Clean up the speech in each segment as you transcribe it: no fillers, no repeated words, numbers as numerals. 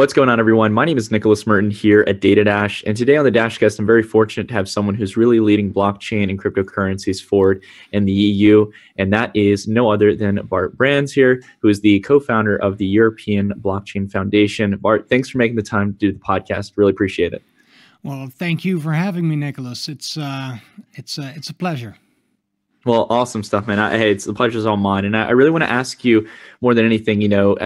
What's going on, everyone? My name is Nicholas Merten here at DataDash, and today on the Dashcast, I'm very fortunate to have someone who's really leading blockchain and cryptocurrencies forward in the EU, and that is no other than Bart Brands here, who is the co-founder of the European Blockchain Foundation. Bart, thanks for making the time to do the podcast. Really appreciate it. Well, thank you for having me, Nicholas. It's a pleasure. Well, awesome stuff, man. Hey, it's the pleasure's all mine. And I really want to ask you more than anything,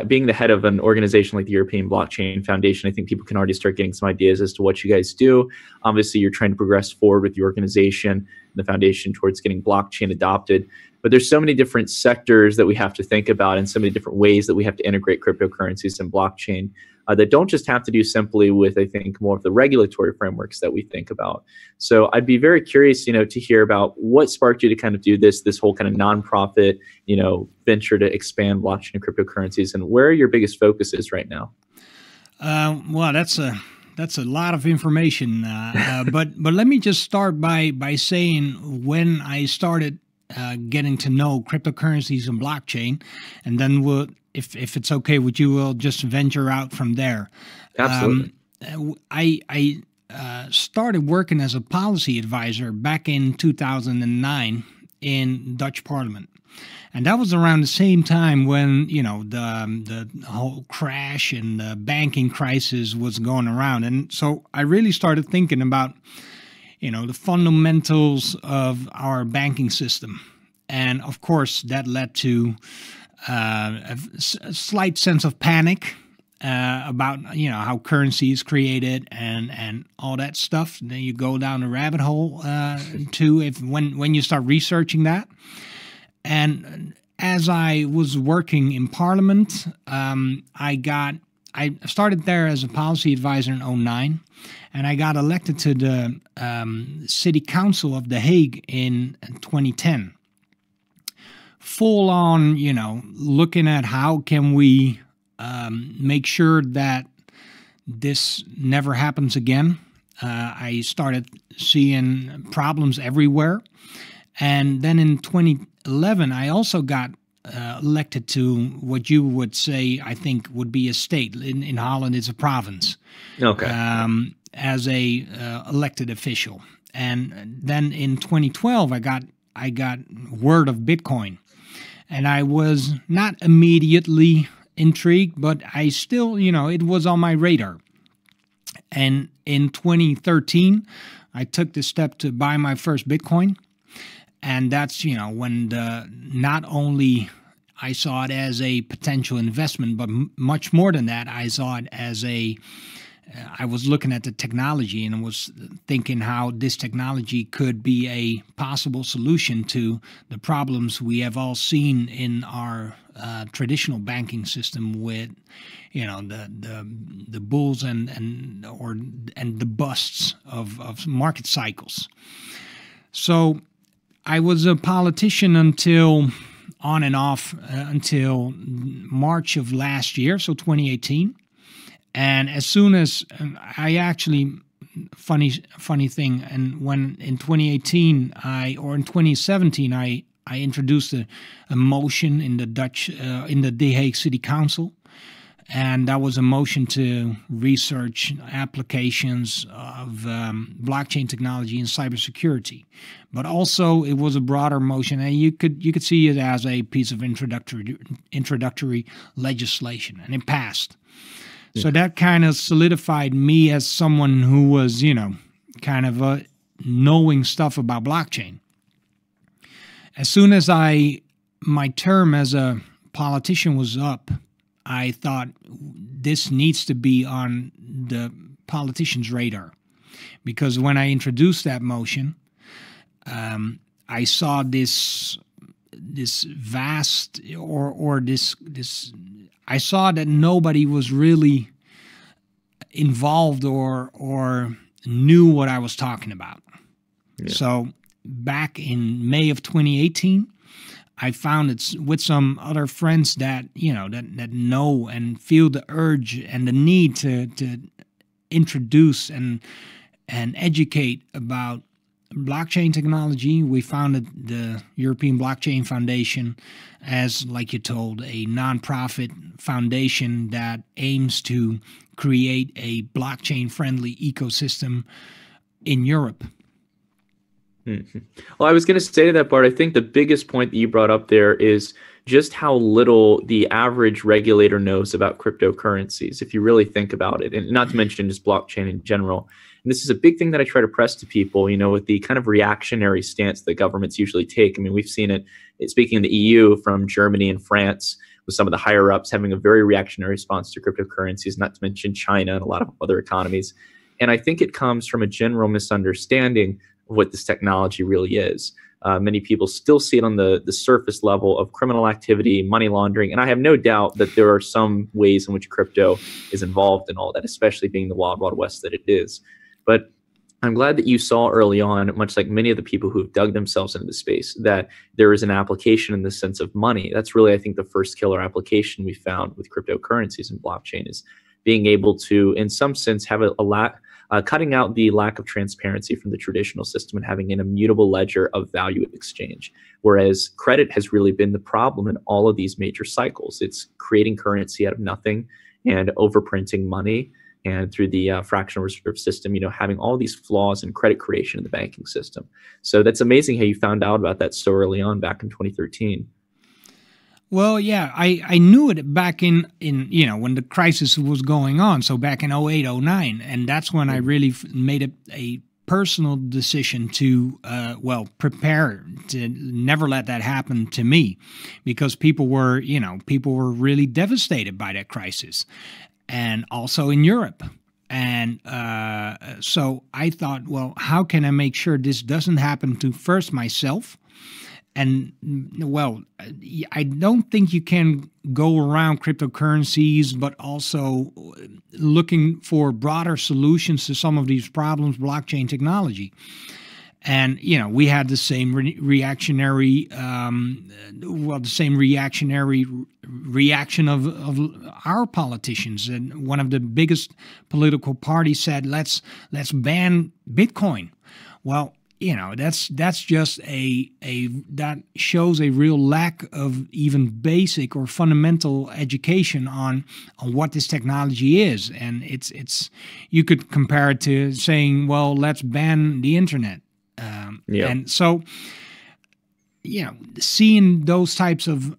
being the head of an organization like the European Blockchain Foundation, I think people can already start getting some ideas as to what you guys do. Obviously, you're trying to progress forward with the organization and the foundation towards getting blockchain adopted. But there's so many different sectors that we have to think about and so many different ways that we have to integrate cryptocurrencies and blockchain that don't just have to do simply with, I think, more of the regulatory frameworks that we think about. So I'd be very curious, to hear about what sparked you to kind of do this whole kind of nonprofit, venture to expand blockchain and cryptocurrencies, and where are your biggest focuses right now? Well, that's a lot of information, but let me just start by saying when I started getting to know cryptocurrencies and blockchain, and then if it's okay with you, we'll just venture out from there. Absolutely. I started working as a policy advisor back in 2009 in Dutch Parliament. And that was around the same time when, the whole crash and the banking crisis was going around. And so I really started thinking about, the fundamentals of our banking system. And of course, that led to a slight sense of panic about, how currency is created and all that stuff. Then you go down a rabbit hole too when you start researching that. And as I was working in Parliament, I started there as a policy advisor in 2009, and I got elected to the City Council of The Hague in 2010. Full on, looking at how can we make sure that this never happens again. I started seeing problems everywhere. And then in 2011, I also got elected to what you would say, I think, would be a state. In Holland, it's a province. Okay. As a elected official. And then in 2012, I got word of Bitcoin. And I was not immediately intrigued, but I still, it was on my radar. And in 2013, I took the step to buy my first Bitcoin. And that's, when not only I saw it as a potential investment, but much more than that, I saw it as I was looking at the technology and was thinking how this technology could be a possible solution to the problems we have all seen in our traditional banking system with, the bulls and the busts of market cycles. So I was a politician until on and off until March of last year, so 2018. And as soon as I actually, funny thing, and when in 2018 or in 2017 I introduced a motion in the Dutch in the The Hague City Council, and that was a motion to research applications of blockchain technology and cybersecurity. But also it was a broader motion, and you could see it as a piece of introductory legislation, and it passed. So that kind of solidified me as someone who was, kind of knowing stuff about blockchain. As soon as my term as a politician was up, I thought this needs to be on the politician's radar. Because when I introduced that motion, I saw this vast I saw that nobody was really involved or knew what I was talking about. Yeah. So back in May of 2018, I found it with some other friends that that know and feel the urge and the need to introduce and educate about blockchain technology. We founded the European Blockchain Foundation as, like you told, a nonprofit foundation that aims to create a blockchain-friendly ecosystem in Europe. Mhm. Well, I was going to say to that, Bart, I think the biggest point that you brought up there is just how little the average regulator knows about cryptocurrencies, if you really think about it, and not to mention just blockchain in general. And this is a big thing that I try to press to people, with the kind of reactionary stance that governments usually take. I mean, we've seen it, speaking in the EU, from Germany and France, with some of the higher ups having a very reactionary response to cryptocurrencies, not to mention China and a lot of other economies. And I think it comes from a general misunderstanding of what this technology really is. Many people still see it on the surface level of criminal activity, money laundering, and I have no doubt that there are some ways in which crypto is involved in all that, especially being the wild, wild west that it is. But I'm glad that you saw early on, much like many of the people who have dug themselves into the space, that there is an application in the sense of money. That's really, I think, the first killer application we found with cryptocurrencies and blockchain is being able to, in some sense, have cutting out the lack of transparency from the traditional system and having an immutable ledger of value exchange. Whereas credit has really been the problem in all of these major cycles. It's creating currency out of nothing and overprinting money. And through the fractional reserve system, having all these flaws in credit creation in the banking system. So that's amazing how you found out about that so early on back in 2013. Well, yeah, I knew it back in when the crisis was going on. So back in 08, 09. And that's when I really made a personal decision to, prepare to never let that happen to me, because people were really devastated by that crisis, and also in Europe. And so I thought, well, how can I make sure this doesn't happen to first myself? And, well, I don't think you can go around cryptocurrencies, but also looking for broader solutions to some of these problems, blockchain technology. And, we had the same reaction of our politicians. And one of the biggest political parties said, let's ban Bitcoin. Well, that's just that shows a real lack of even basic or fundamental education on what this technology is. And it's you could compare it to saying, well, let's ban the internet. And so, seeing those types of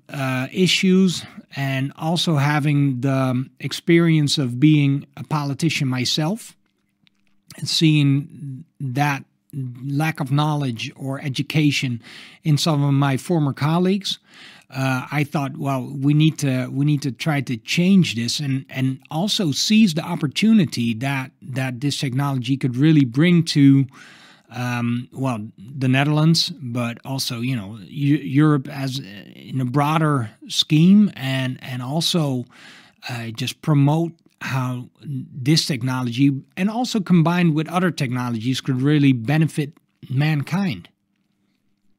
issues, and also having the experience of being a politician myself, and seeing that lack of knowledge or education in some of my former colleagues, I thought, well, we need to try to change this, and also seize the opportunity that this technology could really bring to the Netherlands, but also Europe as in a broader scheme, and also just promote how this technology, and also combined with other technologies, could really benefit mankind.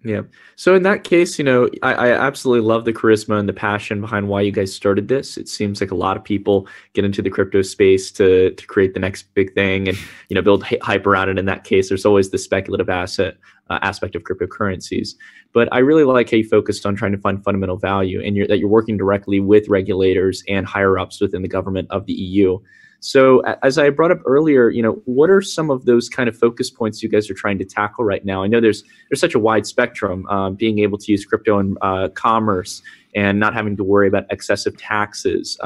Yeah. So in that case, I absolutely love the charisma and the passion behind why you guys started this. It seems like a lot of people get into the crypto space to create the next big thing and, build hype around it. In that case, there's always the speculative aspect of cryptocurrencies. But I really like how you focused on trying to find fundamental value, and that you're working directly with regulators and higher ups within the government of the EU. So as I brought up earlier, what are some of those kind of focus points you guys are trying to tackle right now? I know there's such a wide spectrum, being able to use crypto in commerce and not having to worry about excessive taxes.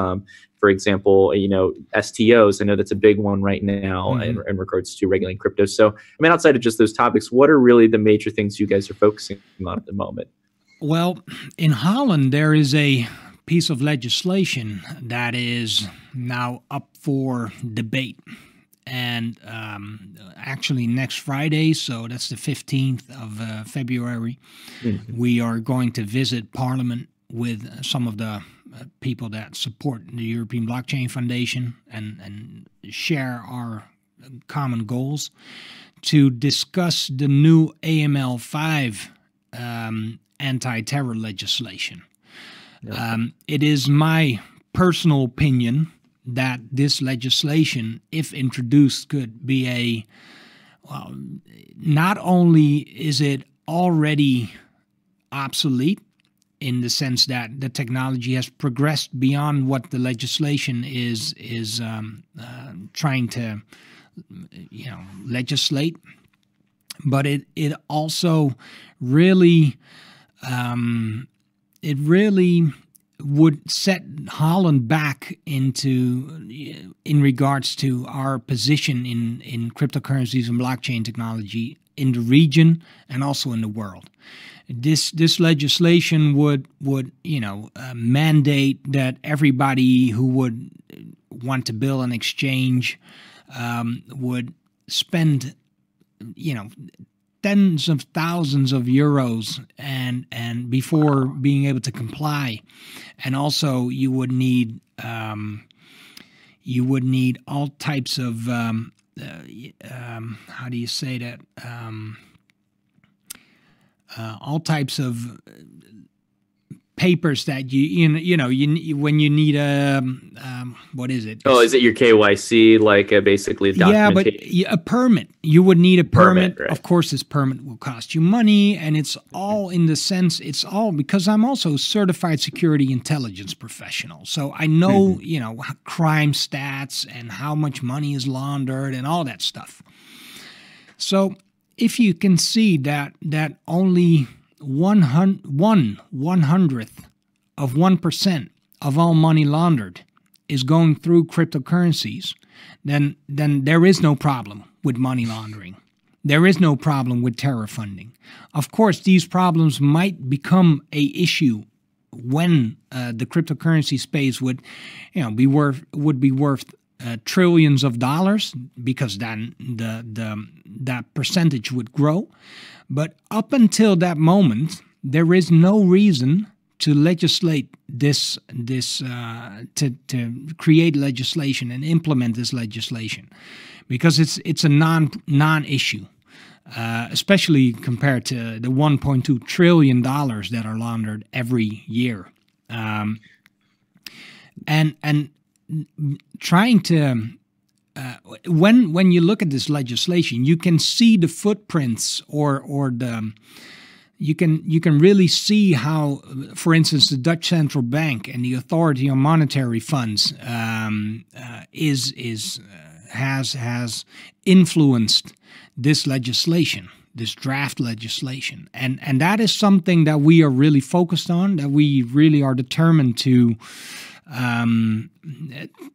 For example, STOs, I know that's a big one right now in regards to regulating crypto. So, outside of just those topics, what are really the major things you guys are focusing on at the moment? Well, in Holland, there is a piece of legislation that is now up for debate. And actually next Friday, so that's the 15th of February, we are going to visit Parliament with some of the people that support the European Blockchain Foundation and share our common goals to discuss the new AML5 anti-terror legislation. It is my personal opinion that this legislation, if introduced, could be well, not only is it already obsolete in the sense that the technology has progressed beyond what the legislation is trying to, legislate, but it also really would set Holland back in regards to our position in cryptocurrencies and blockchain technology in the region and also in the world. This legislation would mandate that everybody who would want to build an exchange would spend tens of thousands of euros and before being able to comply, and also you would need all types of how do you say that, all types of papers that you when you need a what is it? Oh, is it your KYC, like basically documentation? Yeah, but a permit. You would need a permit. Right. Of course, this permit will cost you money, and it's all in the sense. It's all because I'm also a certified security intelligence professional, so I know crime stats and how much money is laundered and all that stuff. So if you can see that only 1/100th of 1% of all money laundered is going through cryptocurrencies, then there is no problem with money laundering. There is no problem with terror funding. Of course, these problems might become a issue when the cryptocurrency space would be worth trillions of dollars, because then that percentage would grow. But up until that moment, there is no reason to legislate this to create legislation and implement this legislation, because it's a non-issue, especially compared to the $1.2 trillion that are laundered every year, and trying to. When you look at this legislation, you can see the footprints you can really see how, for instance, the Dutch Central Bank and the Authority on Monetary Funds has influenced this legislation, this draft legislation, and that is something that we are really focused on, that we really are determined to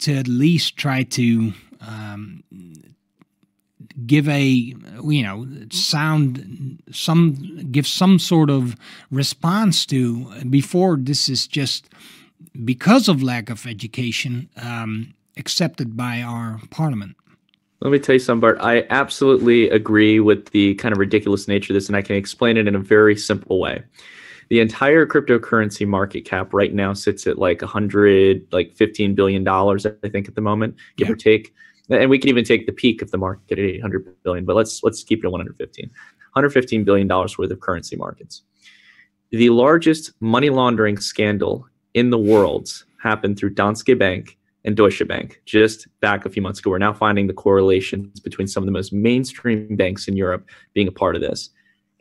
at least try to give give some sort of response to, before this is just, because of lack of education, accepted by our parliament. Let me tell you something, Bart. I absolutely agree with the kind of ridiculous nature of this, and I can explain it in a very simple way. The entire cryptocurrency market cap right now sits at like $15 billion, I think, at the moment, give or take. And we can even take the peak of the market at $800 billion, but let's keep it at $115 billion worth of currency markets. The largest money laundering scandal in the world happened through Danske Bank and Deutsche Bank just back a few months ago. We're now finding the correlations between some of the most mainstream banks in Europe being a part of this.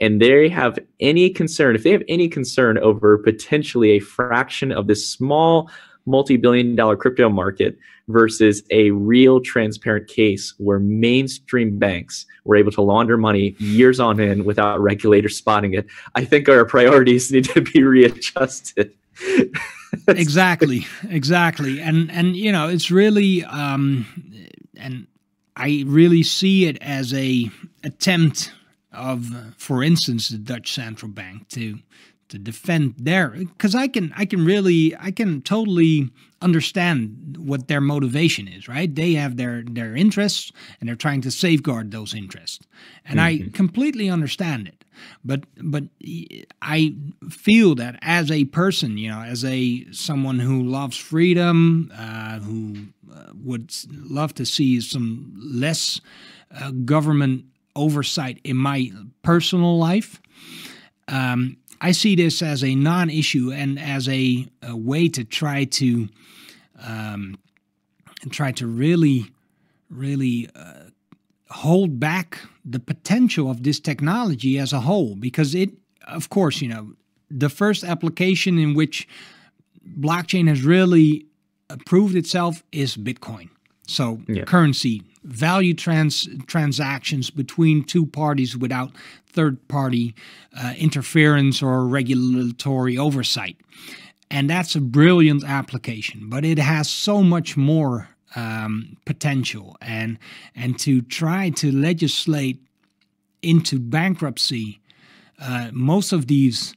And they have any concern, if they have any concern over potentially a fraction of this small multi-billion-dollar crypto market versus a real transparent case where mainstream banks were able to launder money years on end without regulators spotting it, I think our priorities need to be readjusted. Exactly. And it's really, and I really see it as a attempt of, for instance, the Dutch Central Bank to defend their, because I can totally understand what their motivation is, right? They have their interests and they're trying to safeguard those interests, and I completely understand it. But I feel that as a person, as someone who loves freedom, who would love to see some less government oversight in my personal life, I see this as a non-issue and as a way to try to really hold back the potential of this technology as a whole, because it, of course, the first application in which blockchain has really proved itself is Bitcoin. So currency, value transactions between two parties without third-party interference or regulatory oversight. And that's a brilliant application, but it has so much more potential. And to try to legislate into bankruptcy most of these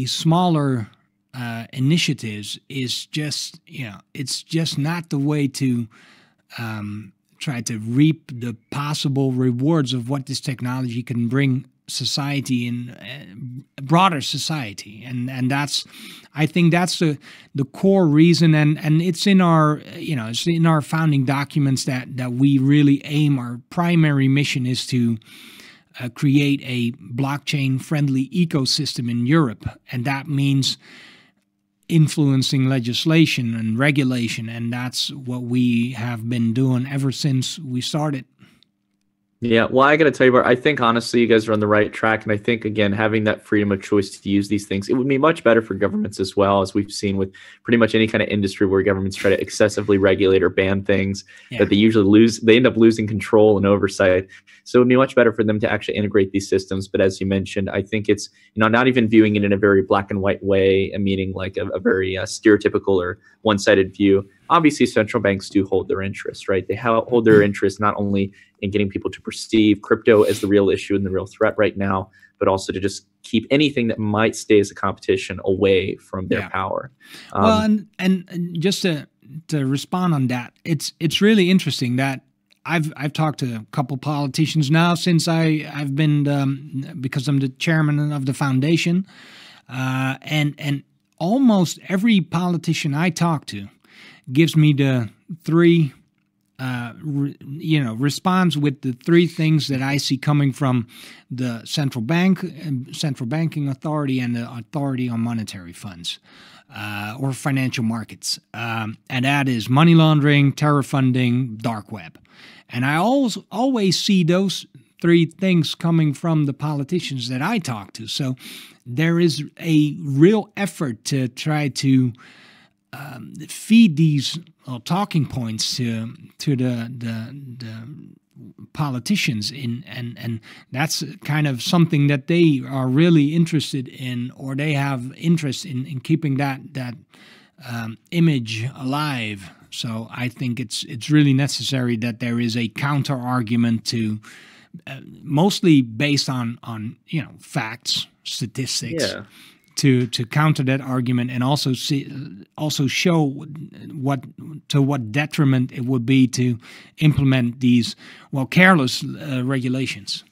smaller initiatives is just, it's just not the way to try to reap the possible rewards of what this technology can bring society and broader society. And that's, I think that's the core reason, and it's in our, it's in our founding documents that we really aim, our primary mission is to create a blockchain-friendly ecosystem in Europe, and that means influencing legislation and regulation, and that's what we have been doing ever since we started. Yeah, well, I got to tell you, Bart, I think honestly you guys are on the right track, and I think, again, having that freedom of choice to use these things, it would be much better for governments as well, as we've seen with pretty much any kind of industry where governments try to excessively regulate or ban things that they usually they end up losing control and oversight. So it would be much better for them to actually integrate these systems. But as you mentioned, I think it's, not even viewing it in a very black and white way, meaning like a very stereotypical or one-sided view. Obviously, central banks do hold their interest, right? They hold their interest not only in getting people to perceive crypto as the real issue and the real threat right now, but also to just keep anything that might stay as a competition away from their power. Well, and just to respond on that, it's really interesting that I've talked to a couple politicians now since I've been because I'm the chairman of the foundation, and almost every politician I talk to gives me the three, responds with the three things that I see coming from the central banking authority, and the authority on monetary funds or financial markets, and that is money laundering, terror funding, dark web. And I always see those three things coming from the politicians that I talk to. So there is a real effort to try to feed these talking points to the politicians and that's kind of something that they are really interested in, or they have interest in keeping that image alive. So I think it's really necessary that there is a counter argument to mostly based on facts, statistics. Yeah. To counter that argument, and also show what detriment it would be to implement these careless regulations.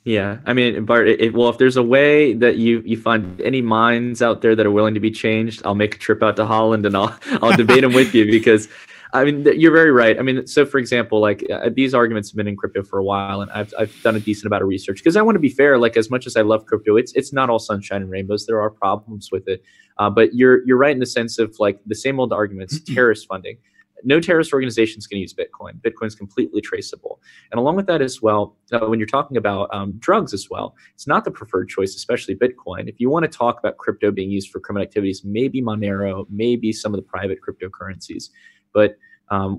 Yeah, I mean, Bart, if there's a way that you find any minds out there that are willing to be changed, I'll make a trip out to Holland and I'll debate them with you, because I mean, you're very right. I mean, so for example, like these arguments have been in crypto for a while, and I've done a decent amount of research, because I want to be fair. Like, as much as I love crypto, it's not all sunshine and rainbows. There are problems with it. But you're right in the sense of like the same old arguments, terrorist funding. No terrorist organizations can use Bitcoin. Bitcoin's completely traceable. And along with that as well, when you're talking about drugs as well, it's not the preferred choice, especially Bitcoin. If you want to talk about crypto being used for criminal activities, maybe Monero, maybe some of the private cryptocurrencies. But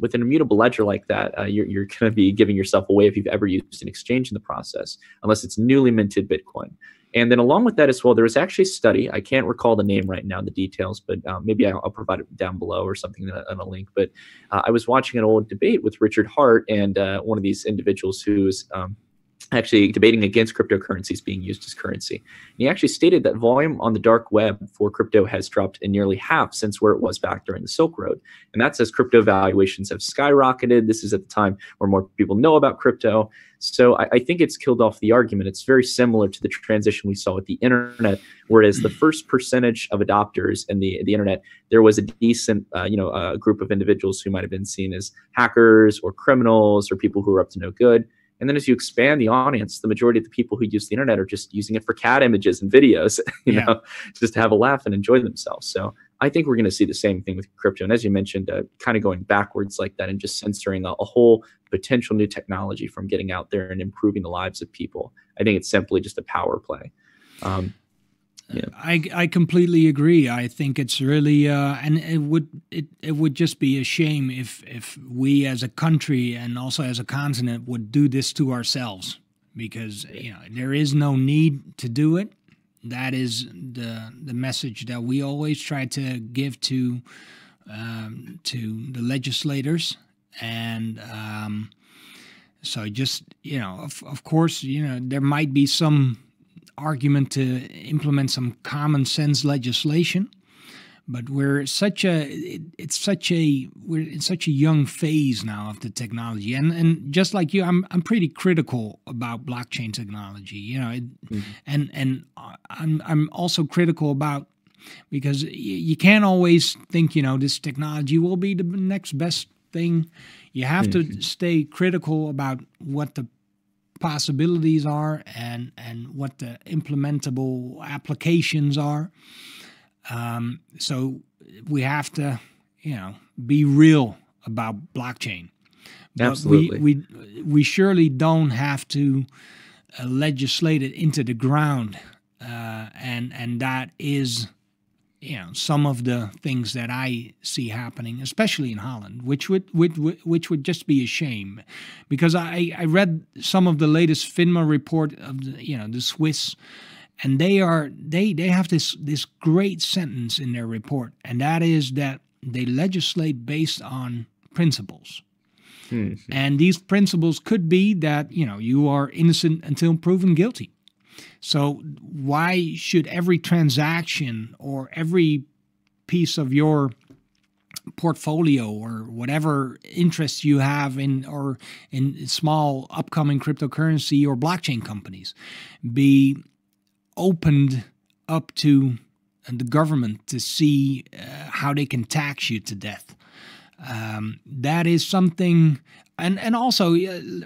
with an immutable ledger like that, you're going to be giving yourself away if you've ever used an exchange in the process, unless it's newly minted Bitcoin. And then along with that as well, there was actually a study. I can't recall the name right now, the details, but maybe I'll provide it down below or something on a link. But I was watching an old debate with Richard Hart and one of these individuals who's actually debating against cryptocurrencies being used as currency. And he actually stated that volume on the dark web for crypto has dropped in nearly half since where it was back during the Silk Road. And that's as crypto valuations have skyrocketed. This is at the time where more people know about crypto. So I think it's killed off the argument. It's very similar to the transition we saw with the internet, whereas the first percentage of adopters in the internet, there was a decent group of individuals who might have been seen as hackers or criminals or people who were up to no good. And then as you expand the audience, the majority of the people who use the internet are just using it for cat images and videos, you know, just to have a laugh and enjoy themselves. So I think we're going to see the same thing with crypto. And as you mentioned, kind of going backwards like that and just censoring a whole potential new technology from getting out there and improving the lives of people. I think it's simply just a power play. Yeah. I completely agree. I think it's really, and it would just be a shame if we as a country and also as a continent would do this to ourselves, because there is no need to do it. That is the message that we always try to give to the legislators, and so just of course there might be some argument to implement some common sense legislation, but we're in such a young phase now of the technology, and just like you, I'm pretty critical about blockchain technology, and I'm also critical about, because you can't always think this technology will be the next best thing. You have to stay critical about what the possibilities are and what the implementable applications are. So we have to, be real about blockchain. But Absolutely. we surely don't have to legislate it into the ground, and that is, some of the things that I see happening, especially in Holland, which would just be a shame, because I read some of the latest FINMA report of the Swiss, and they have this great sentence in their report, and that is that they legislate based on principles. And these principles could be that you are innocent until proven guilty. So why should every transaction or every piece of your portfolio or whatever interests you have in small upcoming cryptocurrency or blockchain companies be opened up to the government to see how they can tax you to death? That is something, and also,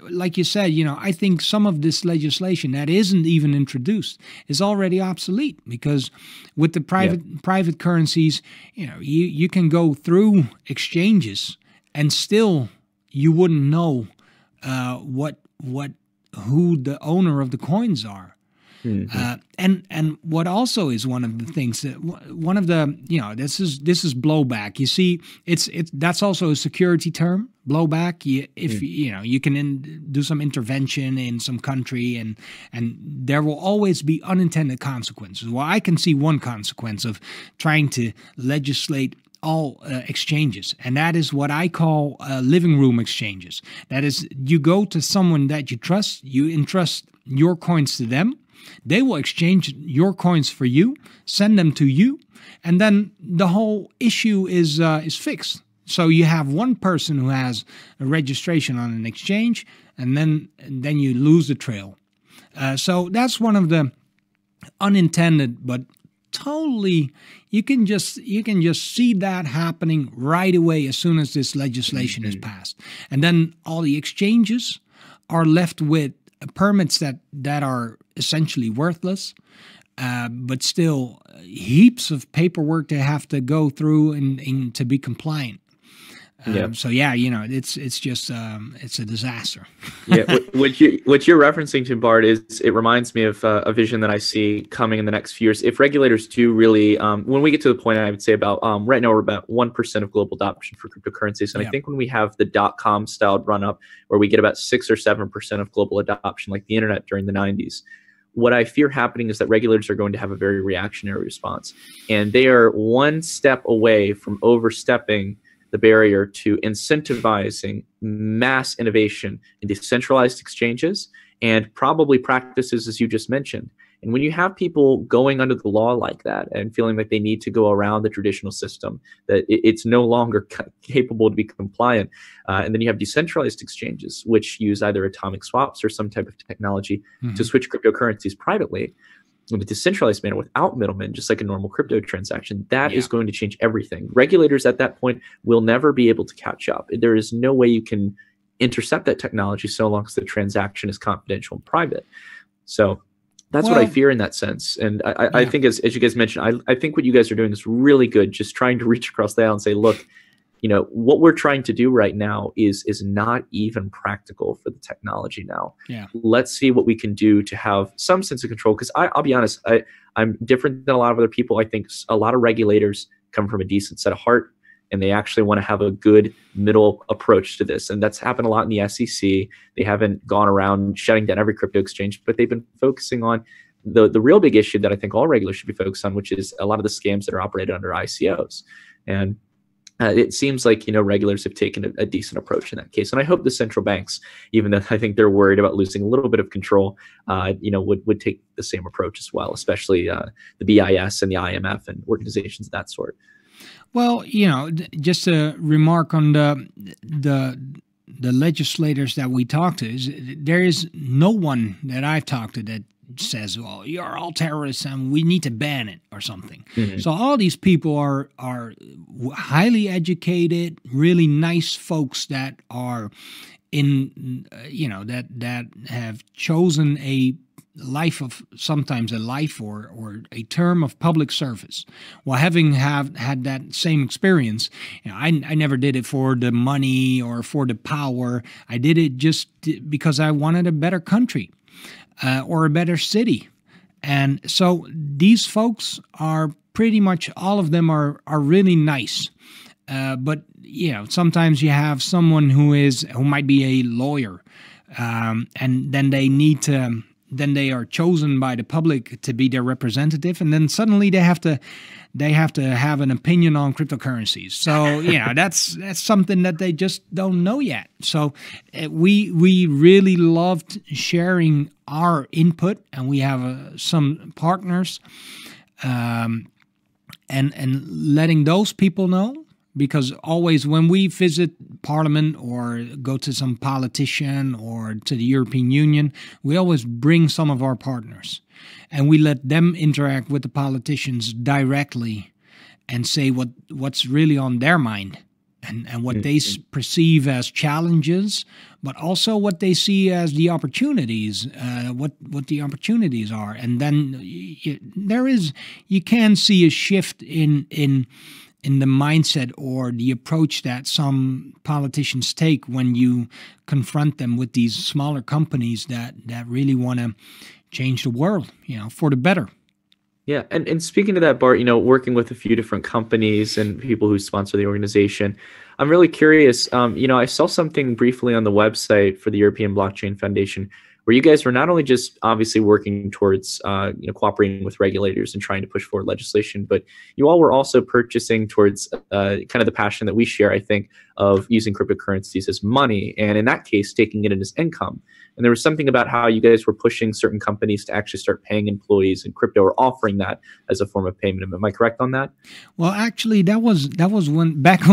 like you said, I think some of this legislation that isn't even introduced is already obsolete, because with the private currencies, you can go through exchanges and still you wouldn't know who the owner of the coins are. And what also is one of the things that one of the this is blowback. You see, that's also a security term, blowback. You can do some intervention in some country, and there will always be unintended consequences. Well, I can see one consequence of trying to legislate all exchanges, and that is what I call living room exchanges. That is, you go to someone that you trust, you entrust your coins to them. They will exchange your coins for you, send them to you, and then the whole issue is fixed. So you have one person who has a registration on an exchange, and then you lose the trail. So that's one of the unintended, but totally you can just see that happening right away as soon as this legislation is passed, and then all the exchanges are left with permits that are essentially worthless, but still heaps of paperwork they have to go through and to be compliant. So it's just it's a disaster. What you're referencing to, Bart, is it reminds me of a vision that I see coming in the next few years. If regulators do really, when we get to the point, I would say about right now we're about 1% of global adoption for cryptocurrencies, and I think when we have the .com styled run up, where we get about 6 or 7% of global adoption, like the internet during the 90s. What I fear happening is that regulators are going to have a very reactionary response, and they are one step away from overstepping the barrier to incentivizing mass innovation in decentralized exchanges and probably practices as you just mentioned. And when you have people going under the law like that and feeling like they need to go around the traditional system, that it's no longer capable to be compliant, and then you have decentralized exchanges which use either atomic swaps or some type of technology to switch cryptocurrencies privately in a decentralized manner without middlemen, just like a normal crypto transaction, that is going to change everything. Regulators at that point will never be able to catch up. There is no way you can intercept that technology so long as the transaction is confidential and private. So that's what I fear in that sense. And I think as you guys mentioned, I think what you guys are doing is really good, just trying to reach across the aisle and say, look, what we're trying to do right now is not even practical for the technology now. Yeah. Let's see what we can do to have some sense of control. Because I'll be honest, I'm different than a lot of other people. I think a lot of regulators come from a decent set of heart, and they actually want to have a good middle approach to this. And that's happened a lot in the SEC. They haven't gone around shutting down every crypto exchange, but they've been focusing on the real big issue that I think all regulators should be focused on, which is a lot of the scams that are operated under ICOs. And it seems like, regulators have taken a decent approach in that case. And I hope the central banks, even though I think they're worried about losing a little bit of control, would take the same approach as well, especially the BIS and the IMF and organizations of that sort. Well, just a remark on the legislators that we talk to, is there is no one that I've talked to that says, well, you're all terrorists and we need to ban it or something. Mm-hmm. So all these people are highly educated, really nice folks that are that have chosen sometimes a life or a term of public service. Well, having had that same experience, I never did it for the money or for the power. I did it just because I wanted a better country. Or a better city. And so these folks are pretty much, all of them are really nice. But, sometimes you have someone who might be a lawyer, and then they are chosen by the public to be their representative, and then suddenly they have to have an opinion on cryptocurrencies. So that's something that they just don't know yet. So we really loved sharing our input, and we have some partners, and letting those people know. Because always when we visit Parliament or go to some politician or to the European Union, we always bring some of our partners. And we let them interact with the politicians directly and say what's really on their mind and what they perceive as challenges, but also what they see as the opportunities, what the opportunities are. And then you can see a shift in the mindset or the approach that some politicians take when you confront them with these smaller companies that really want to change the world, for the better. Yeah, and speaking to that, Bart, working with a few different companies and people who sponsor the organization, I'm really curious. I saw something briefly on the website for the European Blockchain Foundation where you guys were not only just obviously working towards cooperating with regulators and trying to push forward legislation, but you all were also purchasing towards kind of the passion that we share, I think, of using cryptocurrencies as money, and in that case, taking it in as income. And there was something about how you guys were pushing certain companies to actually start paying employees in crypto or offering that as a form of payment. Am I correct on that? Well, actually, that was when back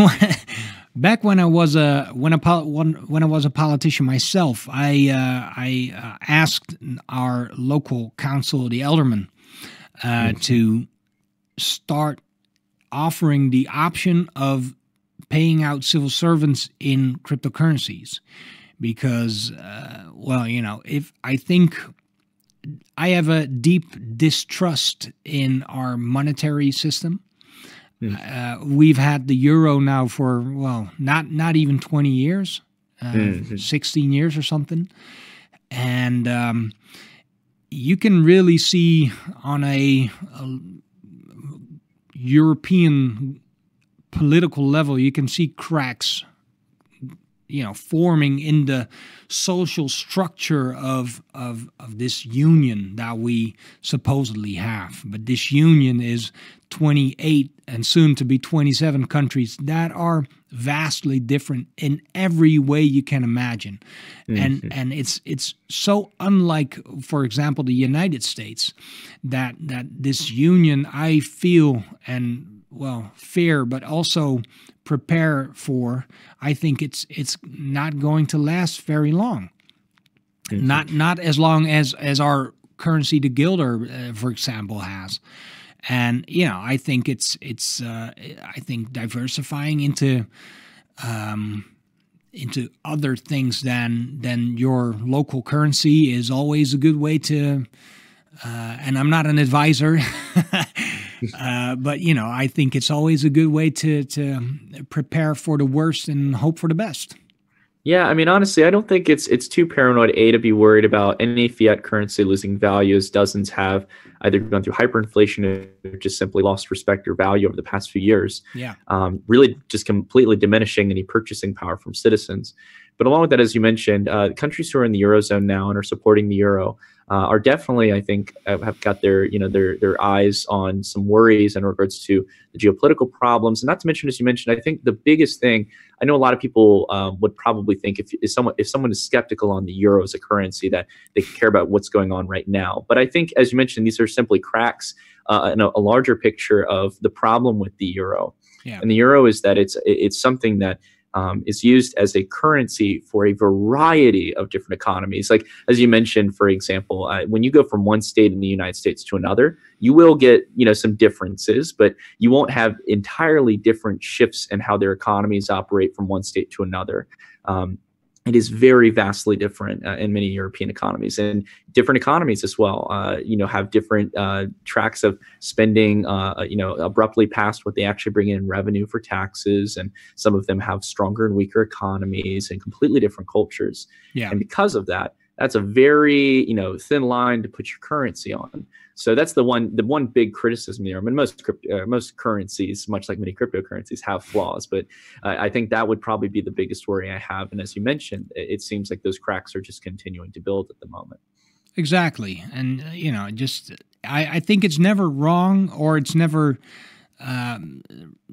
when I was a politician myself, I asked our local council, the aldermen, to start offering the option of paying out civil servants in cryptocurrencies, because, if I think I have a deep distrust in our monetary system. We've had the euro now for, not even 20 years, 16 years or something. And you can really see on a European political level, you can see cracks, forming in the social structure of this union that we supposedly have. But this union is 28 and soon to be 27 countries that are vastly different in every way you can imagine. Mm-hmm. And it's so unlike, for example, the United States, that this union, I feel, and fear, but also prepare for, I think it's not going to last very long. Mm-hmm. Not as long as our currency, the guilder, for example, has. And I think I think diversifying into other things than your local currency is always a good way to and I'm not an advisor, but I think it's always a good way to prepare for the worst and hope for the best. Yeah, I mean, honestly, I don't think it's too paranoid, to be worried about any fiat currency losing value, as dozens have either gone through hyperinflation or just simply lost respect or value over the past few years. Yeah. Really just completely diminishing any purchasing power from citizens. But along with that, as you mentioned, countries who are in the Eurozone now and are supporting the euro are definitely, I think, have got their eyes on some worries in regards to the geopolitical problems. And not to mention, as you mentioned, I think the biggest thing, I know a lot of people would probably think if someone is skeptical on the euro as a currency, that they care about what's going on right now. But I think, as you mentioned, these are simply cracks in a larger picture of the problem with the euro. Yeah. And the euro is that it's something that is used as a currency for a variety of different economies. Like, as you mentioned, for example, when you go from one state in the United States to another, you will get, some differences, but you won't have entirely different shifts in how their economies operate from one state to another. It is very vastly different in many European economies, and different economies as well, have different tracks of spending, abruptly past what they actually bring in revenue for taxes. And some of them have stronger and weaker economies and completely different cultures. Yeah. And because of that, that's a very, thin line to put your currency on. So that's the one big criticism there. I mean, most currencies, much like many cryptocurrencies, have flaws, but I think that would probably be the biggest worry I have. And as you mentioned, it seems like those cracks are just continuing to build at the moment. Exactly. And, I think it's never wrong, or it's never,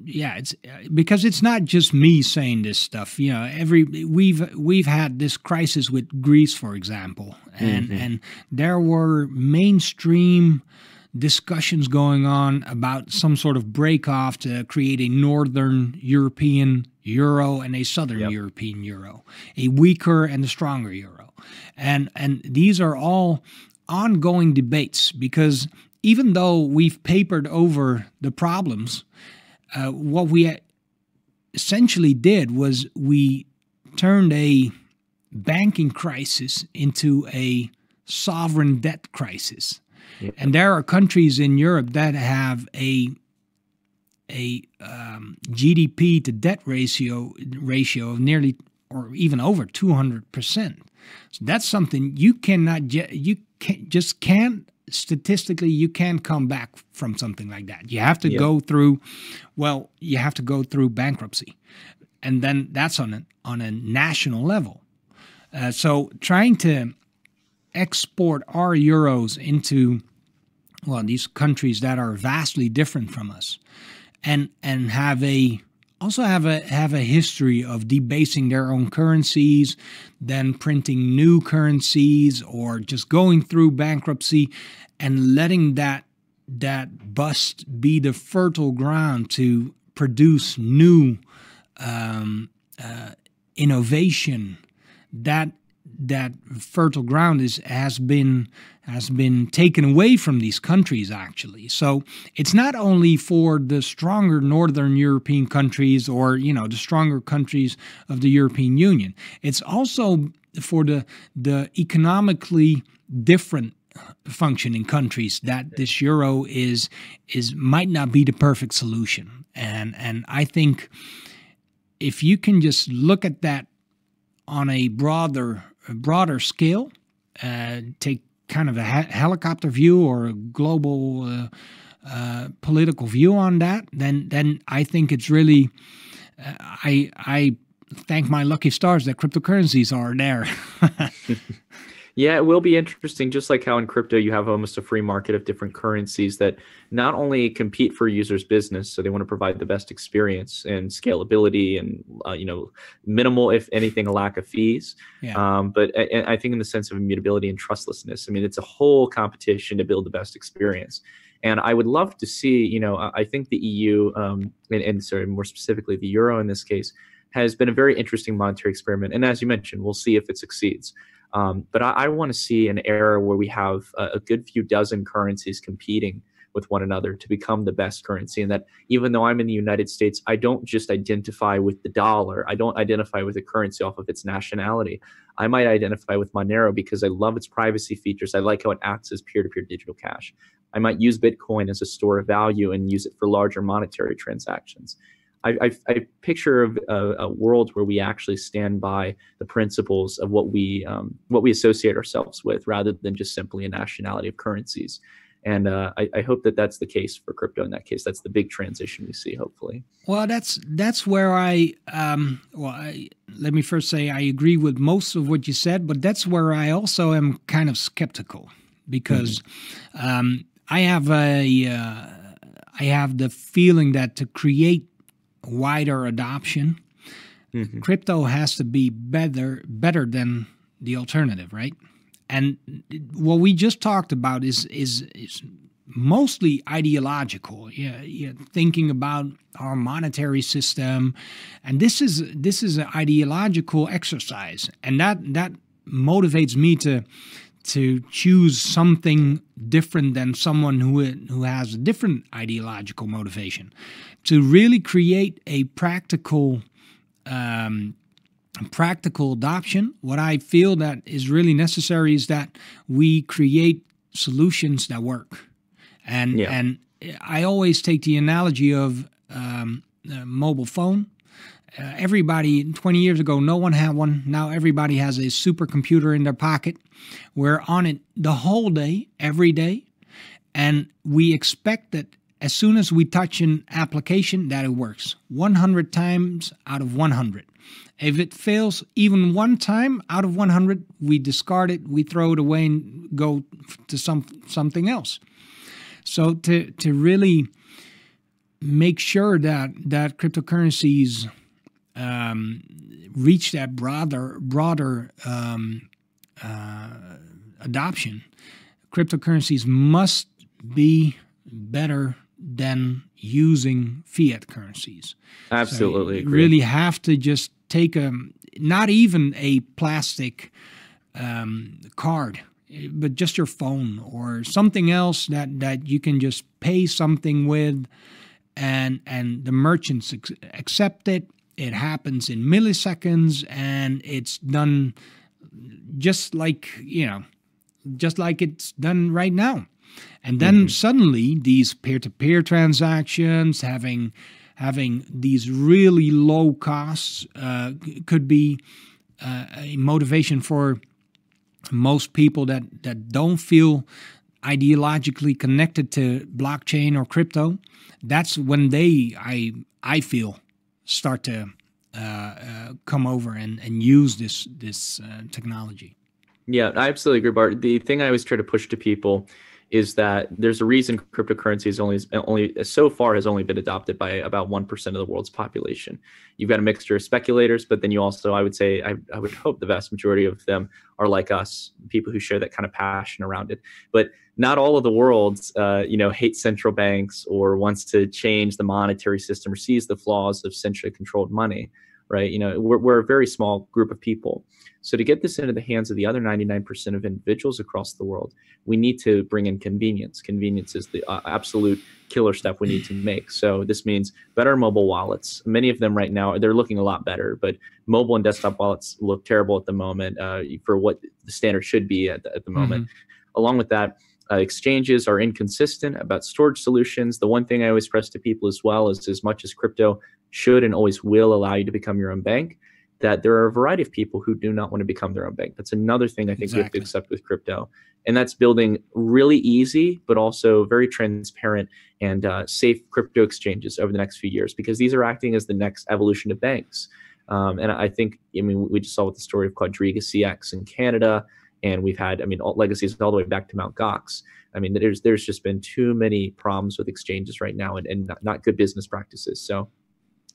it's because it's not just me saying this stuff. We've had this crisis with Greece, for example, and there were mainstream discussions going on about some sort of break off to create a Northern European euro and a Southern European euro, a weaker and a stronger euro. And these are all ongoing debates, because even though we've papered over the problems, what we essentially did was we turned a banking crisis into a sovereign debt crisis. Yeah. And there are countries in Europe that have a GDP to debt ratio of nearly or even over 200%. So that's something you can't statistically, you can't come back from something like that. You have to go through, bankruptcy, and then that's on a national level. So trying to export our euros into these countries that are vastly different from us, and have a history of debasing their own currencies, then printing new currencies, or just going through bankruptcy and letting that bust be the fertile ground to produce new innovation. That fertile ground has been taken away from these countries, actually. So it's not only for the stronger Northern European countries, or the stronger countries of the European Union. It's also for the economically different functioning countries that this euro might not be the perfect solution. And I think if you can just look at that on a broader scale, take kind of a helicopter view or a global political view on that, then I think it's really, I thank my lucky stars that cryptocurrencies are there. Yeah, it will be interesting, just like how in crypto you have almost a free market of different currencies that not only compete for users' business, so they want to provide the best experience and scalability and minimal, if anything, a lack of fees. Yeah. But I think in the sense of immutability and trustlessness, I mean, it's a whole competition to build the best experience. And I would love to see, I think the EU, and sorry, more specifically the euro in this case, has been a very interesting monetary experiment. And as you mentioned, we'll see if it succeeds. But I want to see an era where we have a good few dozen currencies competing with one another to become the best currency. And that even though I'm in the United States, I don't just identify with the dollar. I don't identify with a currency off of its nationality. I might identify with Monero because I love its privacy features. I like how it acts as peer-to-peer digital cash. I might use Bitcoin as a store of value and use it for larger monetary transactions. I picture a world where we actually stand by the principles of what we associate ourselves with, rather than just simply a nationality of currencies. And I hope that that's the case for crypto. In that case, that's the big transition we see, hopefully. Well, that's where let me first say I agree with most of what you said, but that's where I also am kind of skeptical, because I have the feeling that to create wider adoption, crypto has to be better than the alternative, right? And what we just talked about is mostly ideological. Yeah, thinking about our monetary system, and this is an ideological exercise, and that motivates me to choose something different than someone who has a different ideological motivation, to really create a practical adoption. What I feel that is really necessary is that we create solutions that work. And I always take the analogy of a mobile phone. Everybody, 20 years ago, no one had one. Now everybody has a supercomputer in their pocket. We're on it the whole day, every day. And we expect that as soon as we touch an application, that it works 100 times out of 100. If it fails even one time out of 100, we discard it, we throw it away and go to something else. So to really make sure that cryptocurrencies reach that broader adoption, cryptocurrencies must be better than using fiat currencies. Absolutely. So you really have to just take not even a plastic card, but just your phone or something else that you can just pay something with, and the merchants accept it. It happens in milliseconds, and it's done just like it's done right now. And then suddenly these peer-to-peer transactions, having these really low costs, could be a motivation for most people that don't feel ideologically connected to blockchain or crypto. That's when I feel, start to come over and use this technology. Yeah, I absolutely agree, Bart. The thing I always try to push to people is that there's a reason cryptocurrency is only so far has only been adopted by about 1% of the world's population. You've got a mixture of speculators, but then you also, I would say, I would hope the vast majority of them are like us, people who share that kind of passion around it. But not all of the world, hates central banks or wants to change the monetary system or sees the flaws of centrally controlled money, right? We're a very small group of people. So to get this into the hands of the other 99% of individuals across the world, we need to bring in convenience. Convenience is the absolute killer step we need to make. So this means better mobile wallets. Many of them right now, they're looking a lot better, but mobile and desktop wallets look terrible at the moment for what the standard should be at the moment. Along with that, exchanges are inconsistent about storage solutions. The one thing I always press to people as well is, as much as crypto should and always will allow you to become your own bank, that there are a variety of people who do not want to become their own bank. That's another thing I think we have to accept with crypto. And that's building really easy, but also very transparent and safe crypto exchanges over the next few years, because these are acting as the next evolution of banks. And I think, we just saw with the story of Quadriga CX in Canada, and we've had, legacies all the way back to Mt. Gox. There's just been too many problems with exchanges right now and not good business practices. So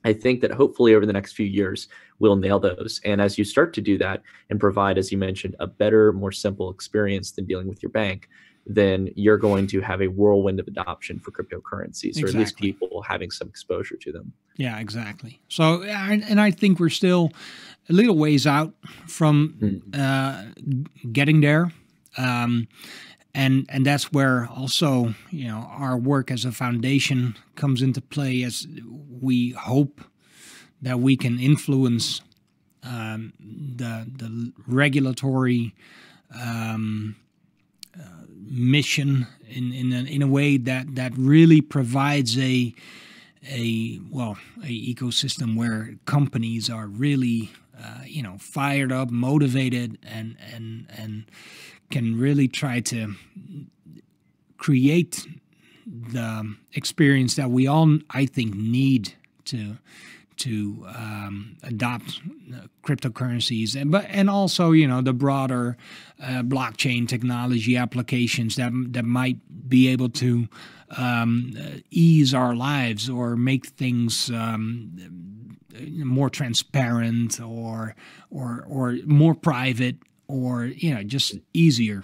I think that hopefully over the next few years, we'll nail those. And as you start to do that and provide, as you mentioned, a better, more simple experience than dealing with your bank, then you're going to have a whirlwind of adoption for cryptocurrencies, or at least people having some exposure to them. Yeah, exactly. So, and I think we're still a little ways out from getting there. And that's where also, you know, our work as a foundation comes into play, as we hope that we can influence the regulatory mission in a way that really provides a ecosystem where companies are really you know, fired up, motivated, and can really try to create the experience that we all, I think, need to adopt cryptocurrencies, and also, you know, the broader blockchain technology applications that might be able to ease our lives or make things more transparent or more private, or, you know, just easier.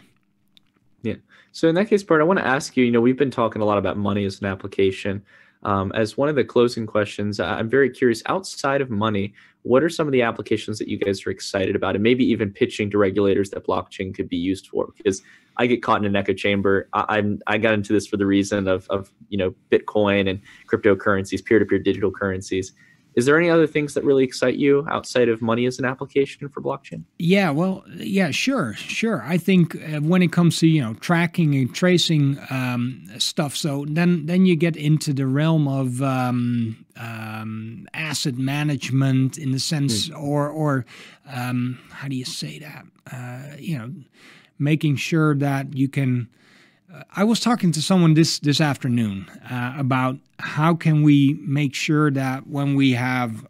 Yeah. So in that case, Bart, I want to ask you, you know, we've been talking a lot about money as an application. As one of the closing questions, I'm very curious, outside of money, what are some of the applications that you guys are excited about, and maybe even pitching to regulators that blockchain could be used for? Because I get caught in an echo chamber. I got into this for the reason of you know, Bitcoin and cryptocurrencies, peer-to-peer digital currencies. Is there any other things that really excite you outside of money as an application for blockchain? Yeah, well, yeah, sure. I think when it comes to, you know, tracking and tracing stuff, so then you get into the realm of asset management, in the sense, or how do you say that? You know, making sure that you can. I was talking to someone this afternoon about how can we make sure that when we have,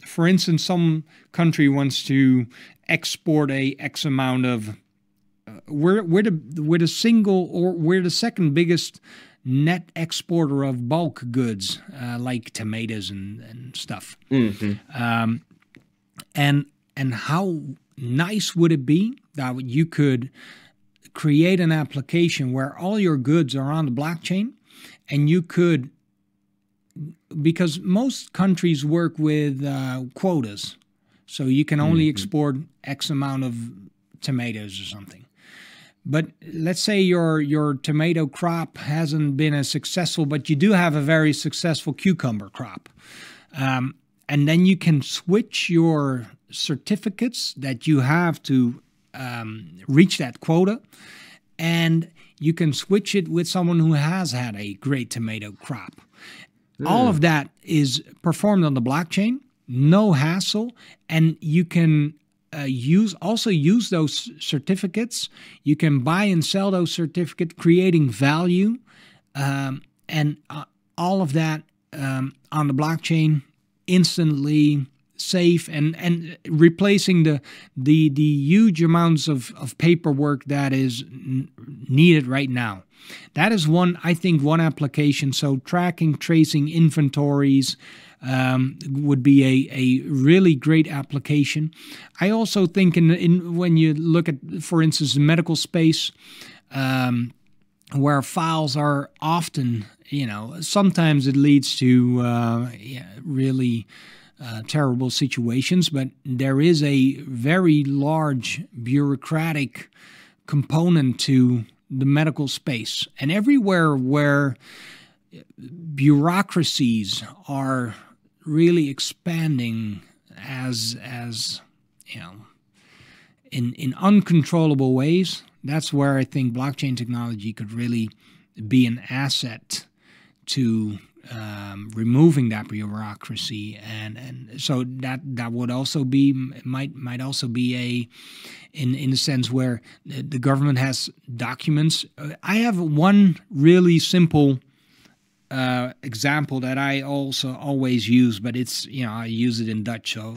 for instance, some country wants to export a X amount of, we're the single, or we're the second biggest net exporter of bulk goods, like tomatoes and stuff. Mm-hmm. And how nice would it be that you could create an application where all your goods are on the blockchain, and you could, because most countries work with quotas, so you can only export X amount of tomatoes or something. But let's say your tomato crop hasn't been as successful, but you do have a very successful cucumber crop. And then you can switch your certificates that you have to reach that quota, and you can switch it with someone who has had a great tomato crop. All of that is performed on the blockchain, no hassle, and you can use those certificates. You can buy and sell those certificates, creating value, and all of that on the blockchain, instantly, safe, and replacing the huge amounts of paperwork that is needed right now. That is one application. So tracking, tracing inventories would be a really great application. I also think in when you look at, for instance, the medical space, where files are often, you know, sometimes it leads to really terrible situations, but there is a very large bureaucratic component to the medical space. And everywhere where bureaucracies are really expanding as you know, in uncontrollable ways, that's where I think blockchain technology could really be an asset to removing that bureaucracy, and so that would also be might also be in a sense where the government has documents. I have one really simple example that I also always use, but it's, you know, I use it in Dutch, so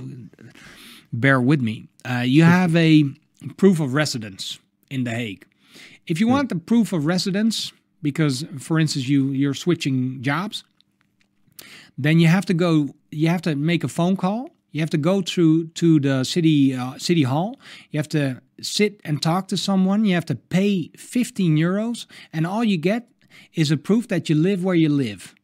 bear with me. You have a proof of residence in The Hague. If you want the proof of residence, because, for instance, you're switching jobs, then you have to make a phone call. You have to go to the city hall. You have to sit and talk to someone. You have to pay 15 euros, and all you get is a proof that you live where you live.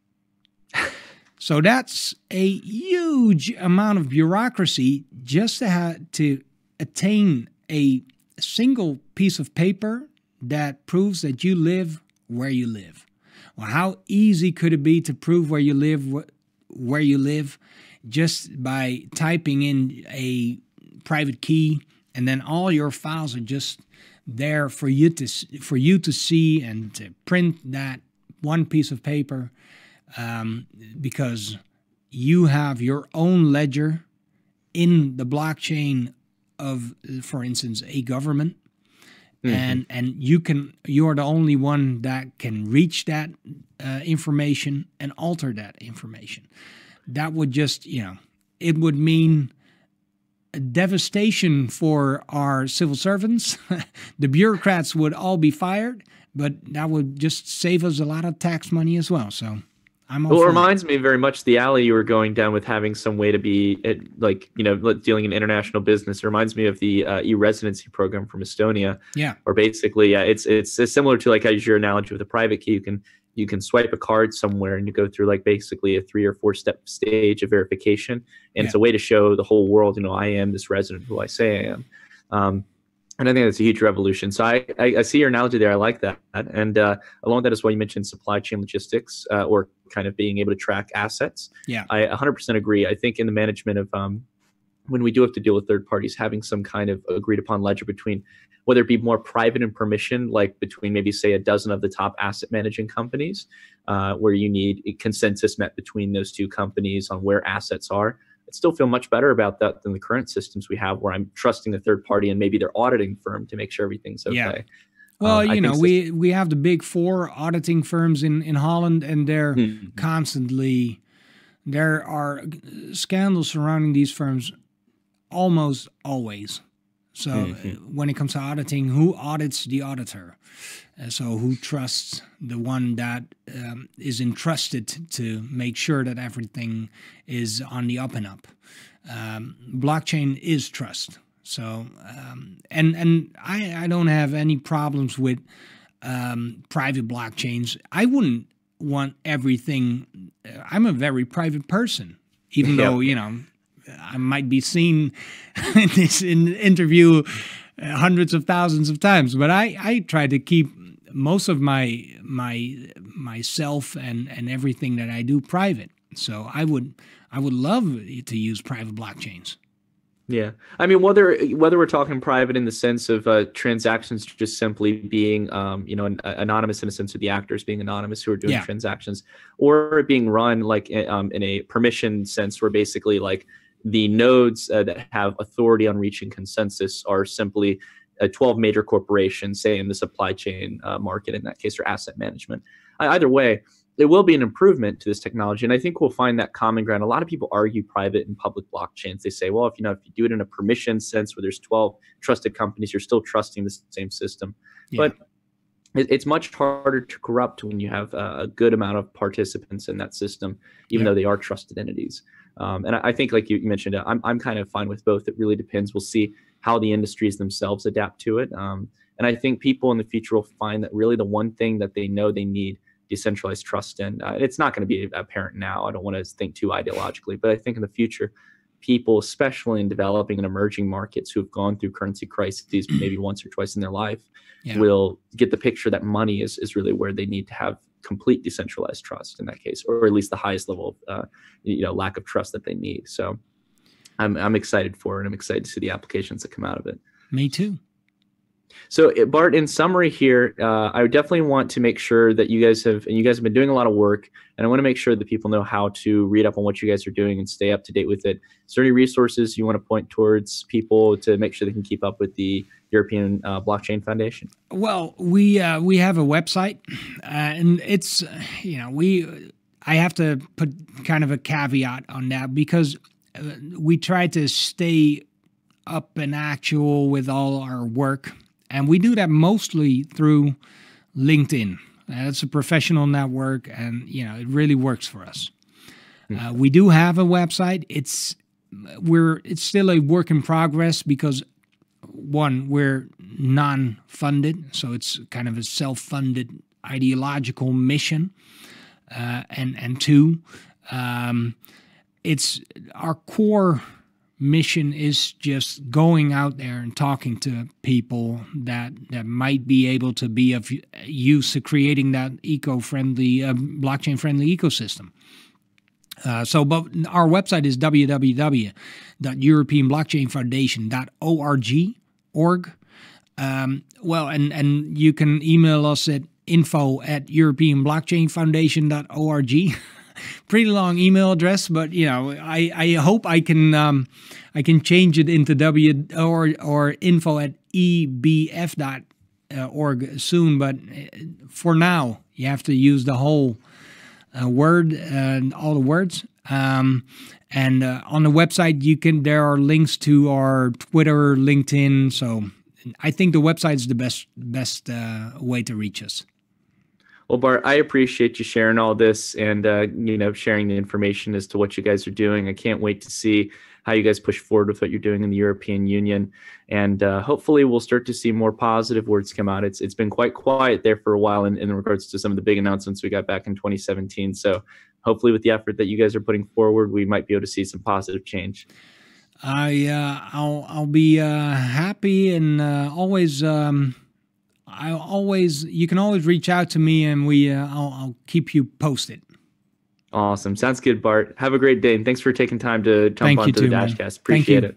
So that's a huge amount of bureaucracy just to attain a single piece of paper that proves that you live where you live. Well, how easy could it be to prove where you live just by typing in a private key, and then all your files are just there for you to see and to print that one piece of paper, because you have your own ledger in the blockchain of, for instance, a government. And you're the only one that can reach that information and alter that information. That would just, it would mean a devastation for our civil servants. The bureaucrats would all be fired, but that would just save us a lot of tax money as well. So I'm all well, it for reminds me very much the alley you were going down with having some way to be dealing in international business. It reminds me of the e-residency program from Estonia. Yeah. Or basically, it's similar to like as your analogy with a private key. You can swipe a card somewhere and you go through like basically a 3 or 4 step stage of verification, and it's a way to show the whole world, I am this resident who I say I am. And I think that's a huge revolution. So I see your analogy there. I like that. And along with that as well, you mentioned supply chain logistics, or kind of being able to track assets. Yeah. I 100% agree. I think in the management of when we do have to deal with third parties, having some kind of agreed upon ledger between, whether it be more private and permission, like between maybe say a dozen of the top asset managing companies, where you need a consensus met between those 2 companies on where assets are. I still feel much better about that than the current systems we have, where I'm trusting a third party and maybe their auditing firm to make sure everything's okay. Yeah. Well, we have the big 4 auditing firms in Holland, and they're constantly, there are scandals surrounding these firms almost always. So when it comes to auditing, who audits the auditor? So who trusts the one that is entrusted to make sure that everything is on the up and up? Blockchain is trust. So and I don't have any problems with private blockchains. I wouldn't want everything. I'm a very private person, even though I might be seen in this interview hundreds of thousands of times, but I try to keep most of myself and everything that I do private. So I would love to use private blockchains. Yeah, I mean, whether we're talking private in the sense of transactions just simply being, anonymous in the sense of the actors being anonymous who are doing transactions, or being run like in a permission sense, where basically like the nodes that have authority on reaching consensus are simply 12 major corporations, say in the supply chain market in that case, or asset management. Either way, it will be an improvement to this technology, and I think we'll find that common ground. A lot of people argue private and public blockchains. They say, well, if you do it in a permission sense where there's 12 trusted companies, you're still trusting the same system. But it's much harder to corrupt when you have a good amount of participants in that system, even though they are trusted entities. And I think, like you mentioned, I'm kind of fine with both. It really depends. We'll see how the industries themselves adapt to it. And I think people in the future will find that really the one thing that they know they need decentralized trust in, it's not going to be apparent now. I don't want to think too ideologically, but I think in the future, people, especially in developing and emerging markets who have gone through currency crises maybe once or twice in their life, will get the picture that money is really where they need to have complete decentralized trust in that case, or at least the highest level of lack of trust that they need. So I'm excited for it, and I'm excited to see the applications that come out of it. Me too. So Bart, in summary here, I would definitely want to make sure that you guys have been doing a lot of work, and I want to make sure that people know how to read up on what you guys are doing and stay up to date with it. Is there any resources you want to point towards people to make sure they can keep up with the European Blockchain Foundation? Well, we have a website, and it's I have to put kind of a caveat on that, because we try to stay up and actual with all our work. And we do that mostly through LinkedIn. It's a professional network, and it really works for us. We do have a website. It's still a work in progress because, one, we're non-funded, so it's kind of a self-funded ideological mission, and two, it's our core mission is just going out there and talking to people that might be able to be of use to creating that eco-friendly, blockchain-friendly ecosystem. But our website is www.europeanblockchainfoundation.org. And you can email us at info@europeanblockchainfoundation.org. Pretty long email address, but I hope I can change it into or info@ebf.org soon. But for now, you have to use the whole word and all the words. And on the website, there are links to our Twitter, LinkedIn. So I think the website is the best way to reach us. Well, Bart, I appreciate you sharing all this and sharing the information as to what you guys are doing. I can't wait to see how you guys push forward with what you're doing in the European Union, and hopefully we'll start to see more positive words come out. It's been quite quiet there for a while in regards to some of the big announcements we got back in 2017. So hopefully, with the effort that you guys are putting forward, we might be able to see some positive change. I'll be happy and always. You can always reach out to me, and I'll keep you posted. Awesome. Sounds good, Bart. Have a great day, and thanks for taking time to jump onto the Dashcast. Appreciate it.